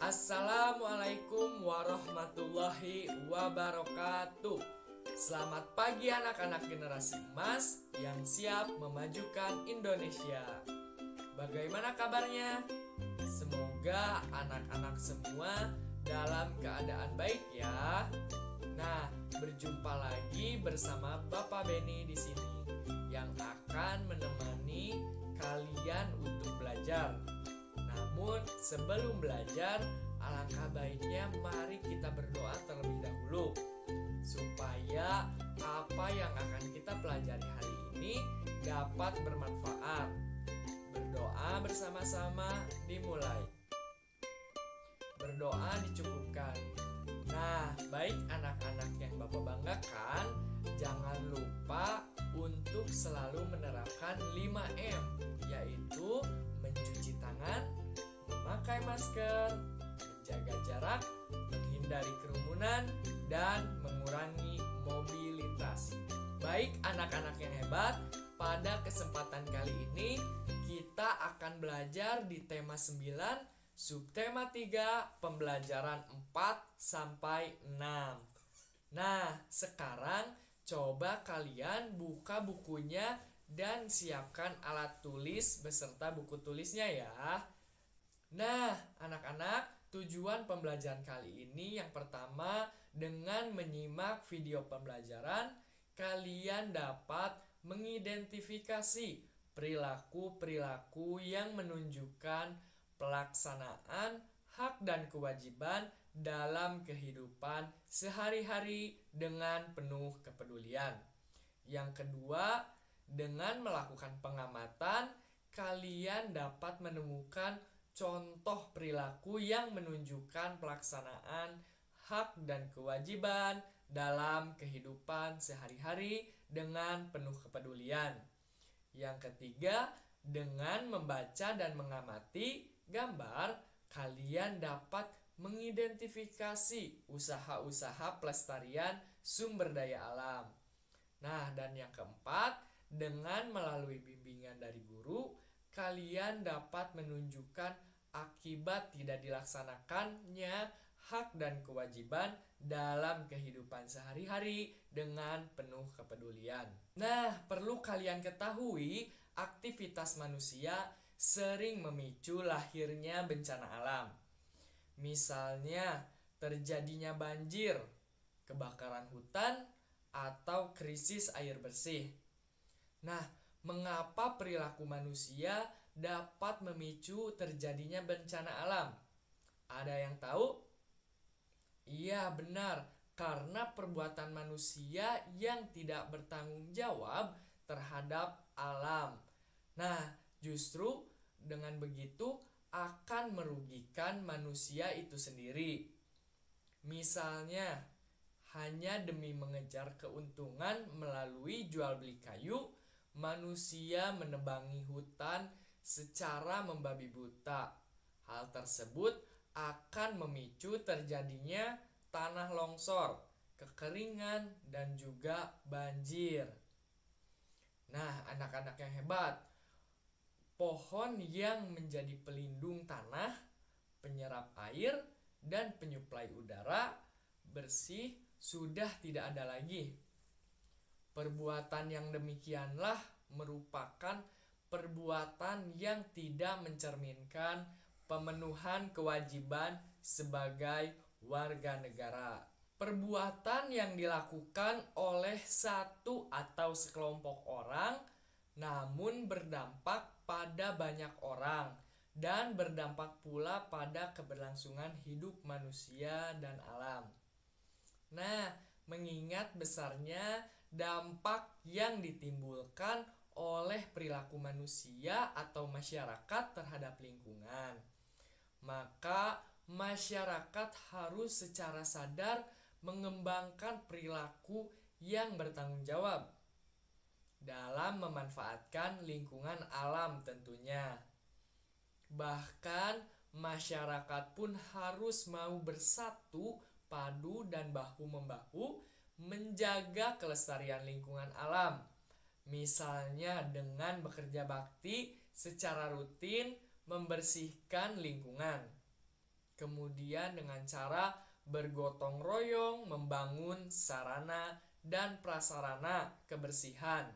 Assalamualaikum warahmatullahi wabarakatuh. Selamat pagi anak-anak generasi emas yang siap memajukan Indonesia. Bagaimana kabarnya? Semoga anak-anak semua dalam keadaan baik ya. Nah, berjumpa lagi bersama Bapak Beni di sini yang akan menemani kalian untuk belajar. Namun sebelum belajar, alangkah baiknya mari kita berdoa terlebih dahulu supaya apa yang akan kita pelajari hari ini dapat bermanfaat. Berdoa bersama-sama dimulai. Berdoa dicukupkan. Nah, baik anak-anak yang Bapak banggakan, jangan lupa untuk selalu menerapkan 5M, yaitu mencuci tangan, memakai masker, menjaga jarak, menghindari kerumunan, dan mengurangi mobilitas. Baik anak-anak yang hebat, pada kesempatan kali ini kita akan belajar di tema 9, subtema 3, pembelajaran 4-6. Nah, sekarang coba kalian buka bukunya dan siapkan alat tulis beserta buku tulisnya ya. Nah, anak-anak, tujuan pembelajaran kali ini yang pertama, dengan menyimak video pembelajaran, kalian dapat mengidentifikasi perilaku-perilaku yang menunjukkan pelaksanaan hak dan kewajiban dalam kehidupan sehari-hari dengan penuh kepedulian. Yang kedua, dengan melakukan pengamatan, kalian dapat menemukan contoh perilaku yang menunjukkan pelaksanaan hak dan kewajiban dalam kehidupan sehari-hari dengan penuh kepedulian. Yang ketiga, dengan membaca dan mengamati gambar, kalian dapat mengidentifikasi usaha-usaha pelestarian sumber daya alam. Nah, dan yang keempat, dengan melalui bimbingan dari guru, kalian dapat menunjukkan akibat tidak dilaksanakannya hak dan kewajiban dalam kehidupan sehari-hari dengan penuh kepedulian. Nah, perlu kalian ketahui, aktivitas manusia sering memicu lahirnya bencana alam. Misalnya, terjadinya banjir, kebakaran hutan, atau krisis air bersih. Nah, mengapa perilaku manusia dapat memicu terjadinya bencana alam? Ada yang tahu? Iya, benar. Karena perbuatan manusia yang tidak bertanggung jawab terhadap alam. Nah, justru dengan begitu akan merugikan manusia itu sendiri. Misalnya, hanya demi mengejar keuntungan melalui jual beli kayu, manusia menebangi hutan secara membabi buta. Hal tersebut akan memicu terjadinya tanah longsor, kekeringan, dan juga banjir. Nah, anak-anak yang hebat, pohon yang menjadi pelindung tanah, penyerap air, dan penyuplai udara bersih sudah tidak ada lagi. Perbuatan yang demikianlah merupakan perbuatan yang tidak mencerminkan pemenuhan kewajiban sebagai warga negara. Perbuatan yang dilakukan oleh satu atau sekelompok orang namun berdampak pada banyak orang dan berdampak pula pada keberlangsungan hidup manusia dan alam. Nah, mengingat besarnya dampak yang ditimbulkan oleh perilaku manusia atau masyarakat terhadap lingkungan, maka masyarakat harus secara sadar mengembangkan perilaku yang bertanggung jawab dalam memanfaatkan lingkungan alam tentunya. Bahkan masyarakat pun harus mau bersatu, padu, dan bahu-membahu menjaga kelestarian lingkungan alam. Misalnya dengan bekerja bakti secara rutin membersihkan lingkungan. Kemudian dengan cara bergotong royong membangun sarana dan prasarana kebersihan.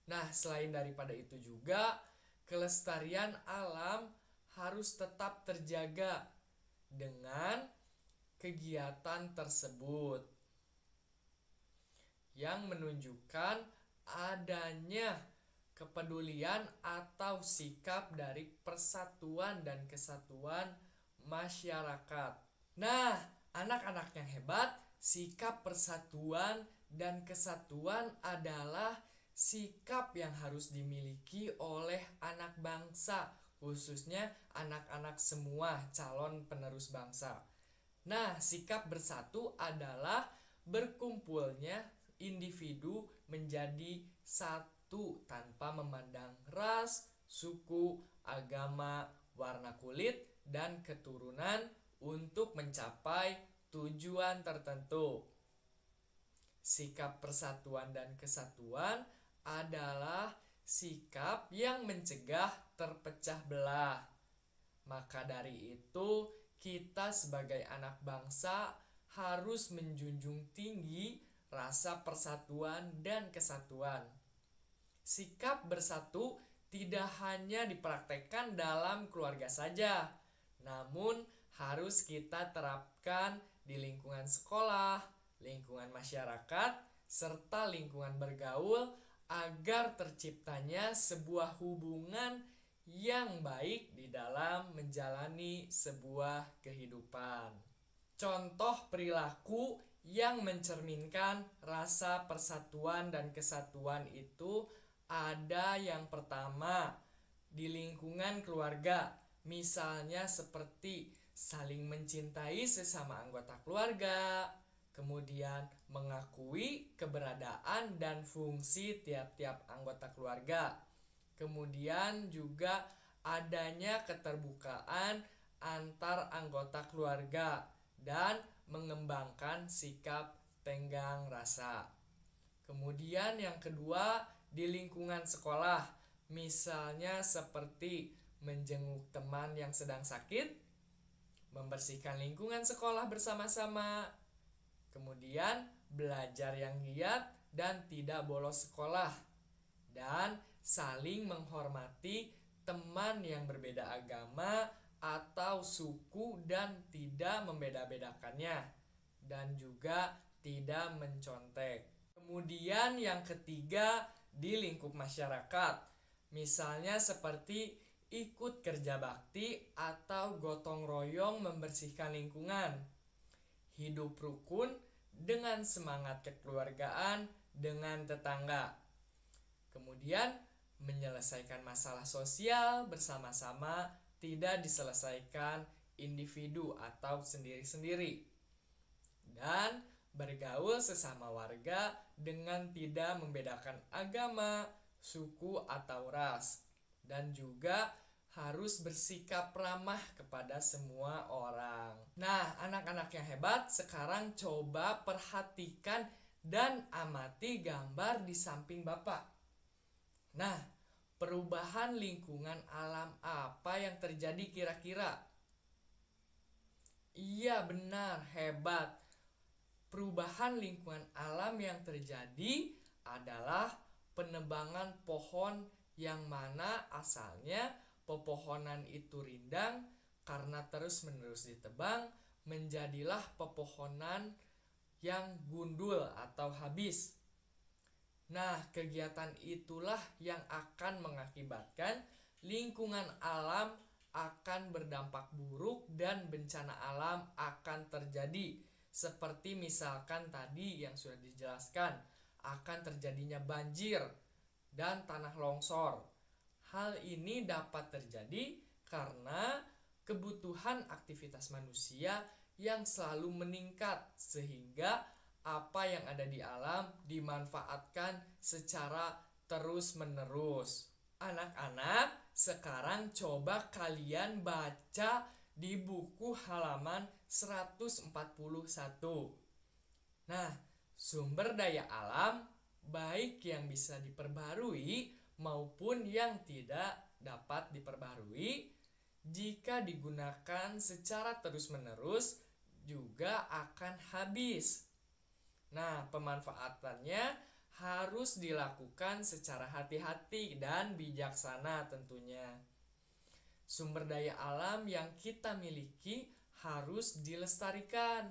Nah, selain daripada itu juga, kelestarian alam harus tetap terjaga dengan kegiatan tersebut yang menunjukkan adanya kepedulian atau sikap dari persatuan dan kesatuan masyarakat. Nah, anak-anak yang hebat, sikap persatuan dan kesatuan adalah sikap yang harus dimiliki oleh anak bangsa, khususnya anak-anak semua calon penerus bangsa. Nah, sikap bersatu adalah berkumpulnya individu menjadi satu tanpa memandang ras, suku, agama, warna kulit, dan keturunan untuk mencapai tujuan tertentu. Sikap persatuan dan kesatuan adalah sikap yang mencegah terpecah belah. Maka dari itu, kita sebagai anak bangsa harus menjunjung tinggi rasa persatuan dan kesatuan. Sikap bersatu tidak hanya dipraktekkan dalam keluarga saja, namun harus kita terapkan di lingkungan sekolah, lingkungan masyarakat, serta lingkungan bergaul agar terciptanya sebuah hubungan yang baik di dalam menjalani sebuah kehidupan. Contoh perilaku yang mencerminkan rasa persatuan dan kesatuan itu ada yang pertama di lingkungan keluarga, misalnya seperti saling mencintai sesama anggota keluarga, kemudian mengakui keberadaan dan fungsi tiap-tiap anggota keluarga. Kemudian juga adanya keterbukaan antar anggota keluarga dan mengembangkan sikap tenggang rasa. Kemudian yang kedua di lingkungan sekolah, misalnya seperti menjenguk teman yang sedang sakit, membersihkan lingkungan sekolah bersama-sama, kemudian belajar yang giat dan tidak bolos sekolah, dan saling menghormati teman yang berbeda agama atau suku dan tidak membeda-bedakannya, dan juga tidak mencontek. Kemudian yang ketiga di lingkup masyarakat, misalnya seperti ikut kerja bakti atau gotong royong membersihkan lingkungan, hidup rukun dengan semangat kekeluargaan dengan tetangga, kemudian menyelesaikan masalah sosial bersama-sama, tidak diselesaikan individu atau sendiri-sendiri, dan bergaul sesama warga dengan tidak membedakan agama, suku, atau ras, dan juga harus bersikap ramah kepada semua orang. Nah, anak-anak yang hebat, sekarang coba perhatikan dan amati gambar di samping Bapak. Nah, perubahan lingkungan alam apa yang terjadi kira-kira? Iya, benar, hebat. Perubahan lingkungan alam yang terjadi adalah penebangan pohon yang mana asalnya pepohonan itu rindang, karena terus-menerus ditebang menjadilah pepohonan yang gundul atau habis. Nah, kegiatan itulah yang akan mengakibatkan lingkungan alam akan berdampak buruk dan bencana alam akan terjadi. Seperti misalkan tadi yang sudah dijelaskan, akan terjadinya banjir dan tanah longsor. Hal ini dapat terjadi karena kebutuhan aktivitas manusia yang selalu meningkat, sehingga apa yang ada di alam dimanfaatkan secara terus-menerus. Anak-anak, sekarang coba kalian baca di buku halaman 141. Nah, sumber daya alam baik yang bisa diperbarui maupun yang tidak dapat diperbarui jika digunakan secara terus-menerus juga akan habis. Nah, pemanfaatannya harus dilakukan secara hati-hati dan bijaksana tentunya. Sumber daya alam yang kita miliki harus dilestarikan.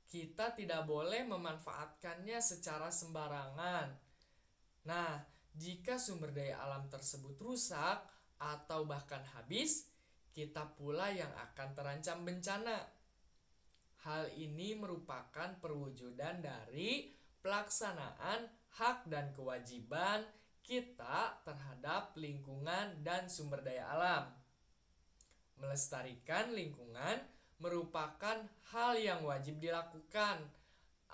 Kita tidak boleh memanfaatkannya secara sembarangan. Nah, jika sumber daya alam tersebut rusak atau bahkan habis, kita pula yang akan terancam bencana. Hal ini merupakan perwujudan dari pelaksanaan hak dan kewajiban kita terhadap lingkungan dan sumber daya alam. Melestarikan lingkungan merupakan hal yang wajib dilakukan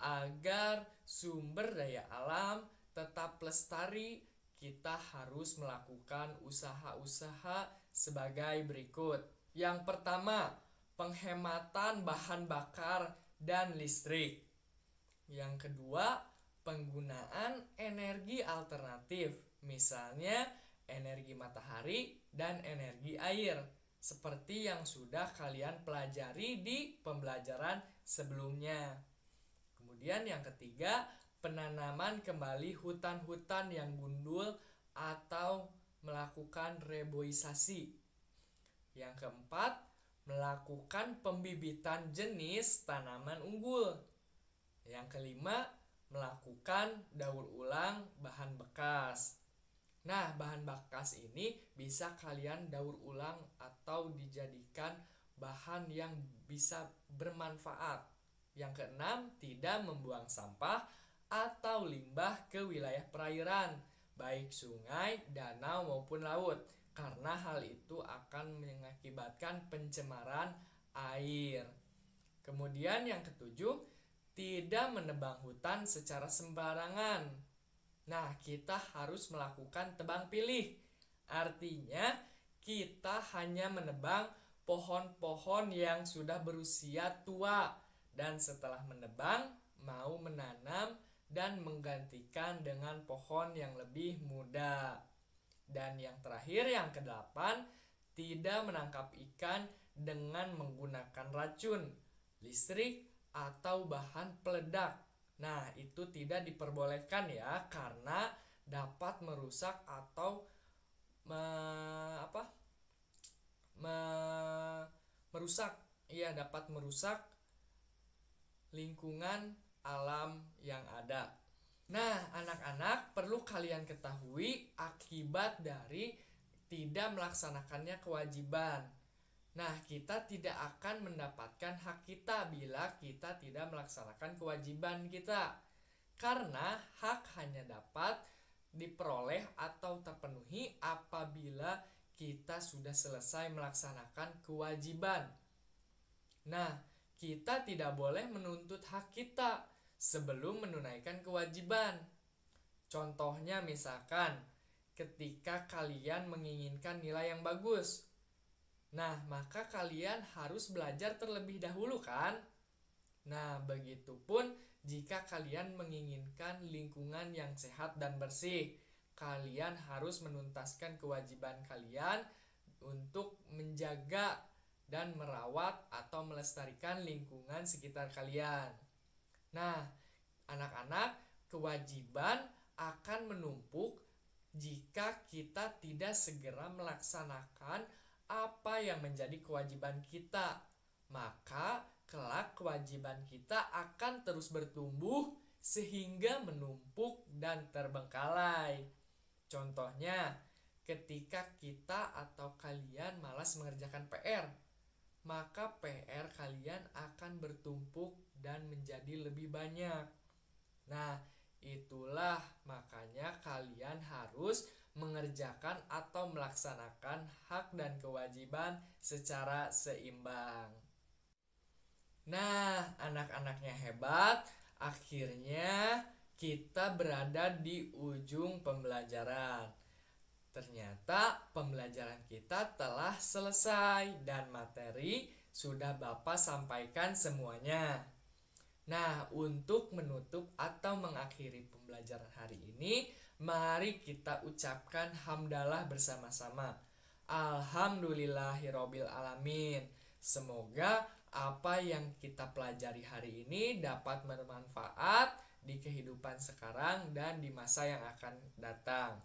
agar sumber daya alam tetap lestari. Kita harus melakukan usaha-usaha sebagai berikut. Yang pertama, penghematan bahan bakar dan listrik. Yang kedua, penggunaan energi alternatif, misalnya energi matahari dan energi air, seperti yang sudah kalian pelajari di pembelajaran sebelumnya. Kemudian yang ketiga, penanaman kembali hutan-hutan yang gundul atau melakukan reboisasi. Yang keempat, melakukan pembibitan jenis tanaman unggul. Yang kelima, melakukan daur ulang bahan bekas. Nah, bahan bekas ini bisa kalian daur ulang atau dijadikan bahan yang bisa bermanfaat. Yang keenam, tidak membuang sampah atau limbah ke wilayah perairan, baik sungai, danau maupun laut, karena hal itu akan mengakibatkan pencemaran air. Kemudian yang ketujuh, tidak menebang hutan secara sembarangan. Nah, kita harus melakukan tebang pilih. Artinya, kita hanya menebang pohon-pohon yang sudah berusia tua, dan setelah menebang, mau menanam dan menggantikan dengan pohon yang lebih muda. Dan yang terakhir, yang kedelapan, tidak menangkap ikan dengan menggunakan racun, listrik, atau bahan peledak. Nah, itu tidak diperbolehkan ya, karena dapat merusak atau dapat merusak lingkungan alam yang ada. Nah, anak-anak, perlu kalian ketahui akibat dari tidak melaksanakannya kewajiban. Nah, kita tidak akan mendapatkan hak kita bila kita tidak melaksanakan kewajiban kita. Karena hak hanya dapat diperoleh atau terpenuhi apabila kita sudah selesai melaksanakan kewajiban. Nah, kita tidak boleh menuntut hak kita sebelum menunaikan kewajiban. Contohnya misalkan, ketika kalian menginginkan nilai yang bagus, nah maka kalian harus belajar terlebih dahulu kan? Nah, begitupun jika kalian menginginkan lingkungan yang sehat dan bersih, kalian harus menuntaskan kewajiban kalian untuk menjaga dan merawat atau melestarikan lingkungan sekitar kalian. Nah, anak-anak, kewajiban akan menumpuk jika kita tidak segera melaksanakan apa yang menjadi kewajiban kita. Maka kelak kewajiban kita akan terus bertumbuh sehingga menumpuk dan terbengkalai. Contohnya, ketika kita atau kalian malas mengerjakan PR, maka PR kalian akan bertumpuk dan menjadi lebih banyak. Nah, itulah makanya kalian harus mengerjakan atau melaksanakan hak dan kewajiban secara seimbang. Nah, anak-anaknya hebat, akhirnya kita berada di ujung pembelajaran. Ternyata pembelajaran kita telah selesai dan materi sudah Bapak sampaikan semuanya. Nah, untuk menutup atau mengakhiri pembelajaran hari ini, mari kita ucapkan hamdalah bersama-sama. Alhamdulillahirobbil alamin. Semoga apa yang kita pelajari hari ini dapat bermanfaat di kehidupan sekarang dan di masa yang akan datang.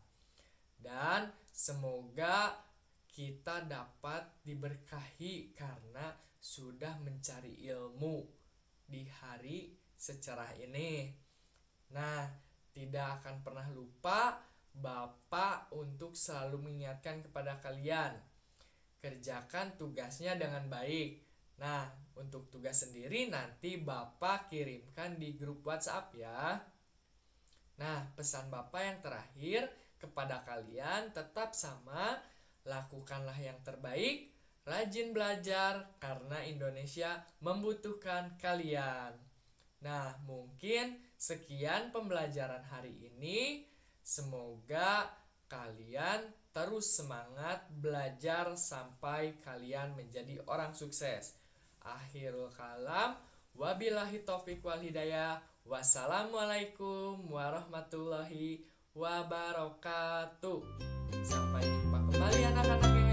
Dan semoga kita dapat diberkahi karena sudah mencari ilmu di hari secerah ini. Nah, tidak akan pernah lupa Bapak untuk selalu mengingatkan kepada kalian, kerjakan tugasnya dengan baik. Nah, untuk tugas sendiri nanti Bapak kirimkan di grup WhatsApp ya. Nah, pesan Bapak yang terakhir kepada kalian tetap sama, lakukanlah yang terbaik, rajin belajar karena Indonesia membutuhkan kalian. Nah, mungkin sekian pembelajaran hari ini. Semoga kalian terus semangat belajar sampai kalian menjadi orang sukses. Akhirul kalam, wabillahi taufiq wal hidayah. Wassalamualaikum warahmatullahi wabarakatuh. Sampai jumpa kembali anak-anak yang